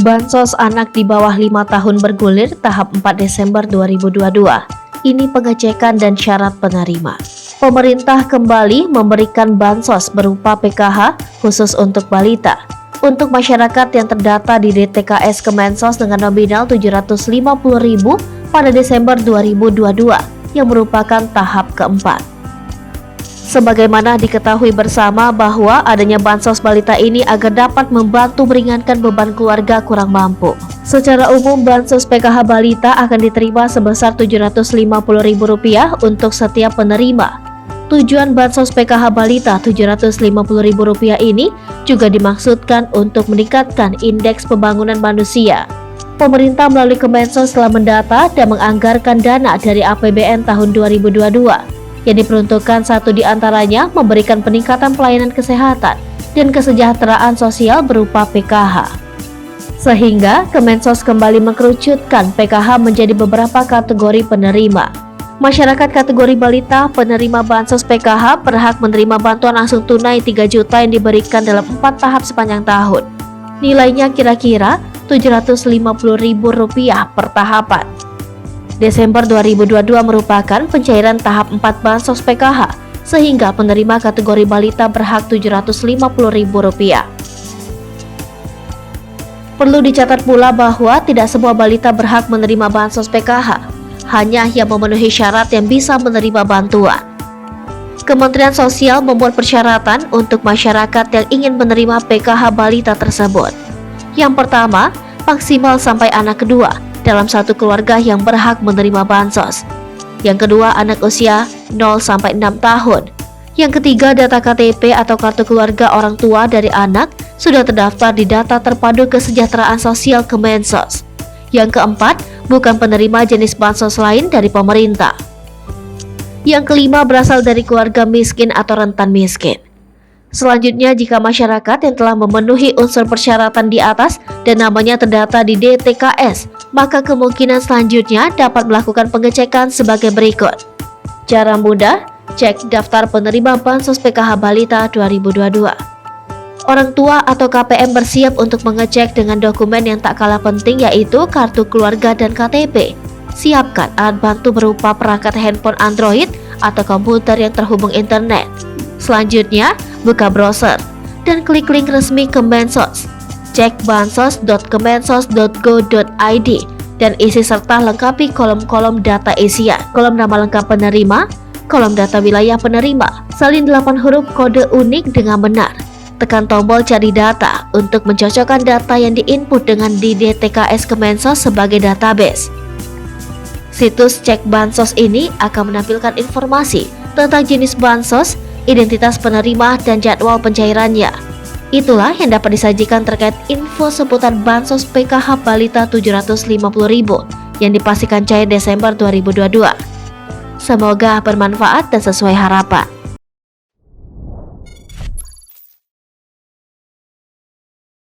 Bansos anak di bawah 5 tahun bergulir tahap 4 Desember 2022. Ini pengecekan dan syarat penerima. Pemerintah kembali memberikan bansos berupa PKH khusus untuk balita untuk masyarakat yang terdata di DTKS Kemensos dengan nominal 750.000 pada Desember 2022 yang merupakan tahap keempat. Sebagaimana diketahui bersama bahwa adanya bansos balita ini agar dapat membantu meringankan beban keluarga kurang mampu. Secara umum, bansos PKH balita akan diterima sebesar Rp750.000 untuk setiap penerima. Tujuan bansos PKH balita Rp750.000 ini juga dimaksudkan untuk meningkatkan indeks pembangunan manusia. Pemerintah melalui Kemensos telah mendata dan menganggarkan dana dari APBN tahun 2022. Yang diperuntukkan satu di antaranya memberikan peningkatan pelayanan kesehatan dan kesejahteraan sosial berupa PKH. Sehingga Kemensos kembali mengkerucutkan PKH menjadi beberapa kategori penerima. Masyarakat kategori balita penerima bansos PKH berhak menerima bantuan langsung tunai 3 juta yang diberikan dalam 4 tahap sepanjang tahun. Nilainya kira-kira Rp750.000 per tahapan. Desember 2022 merupakan pencairan tahap 4 bansos PKH, sehingga penerima kategori balita berhak Rp750.000. Perlu dicatat pula bahwa tidak semua balita berhak menerima bansos PKH, hanya yang memenuhi syarat yang bisa menerima bantuan. Kementerian Sosial membuat persyaratan untuk masyarakat yang ingin menerima PKH balita tersebut. Yang pertama, maksimal sampai anak kedua dalam satu keluarga yang berhak menerima bansos. Yang kedua, anak usia 0-6 tahun. Yang ketiga, data KTP atau kartu keluarga orang tua dari anak sudah terdaftar di data terpadu kesejahteraan sosial Kemensos. Yang keempat, bukan penerima jenis bansos lain dari pemerintah. Yang kelima, berasal dari keluarga miskin atau rentan miskin. Selanjutnya, jika masyarakat yang telah memenuhi unsur persyaratan di atas dan namanya terdata di DTKS, maka kemungkinan selanjutnya dapat melakukan pengecekan sebagai berikut. Cara mudah, cek daftar penerima bansos PKH balita 2022. Orang tua atau KPM bersiap untuk mengecek dengan dokumen yang tak kalah penting, yaitu kartu keluarga dan KTP. Siapkan alat bantu berupa perangkat handphone Android atau komputer yang terhubung internet. Selanjutnya, buka browser dan klik link resmi Kemensos. Cek bansos.kemensos.go.id dan isi serta lengkapi kolom-kolom data isian, kolom nama lengkap penerima, kolom data wilayah penerima, salin 8 huruf kode unik dengan benar. Tekan tombol cari data untuk mencocokkan data yang diinput dengan di DTKS Kemensos sebagai database. Situs cek bansos ini akan menampilkan informasi tentang jenis bansos, identitas penerima, dan jadwal pencairannya. Itulah yang dapat disajikan terkait info seputar bansos PKH balita Rp750.000 yang dipastikan cair Desember 2022. Semoga bermanfaat dan sesuai harapan.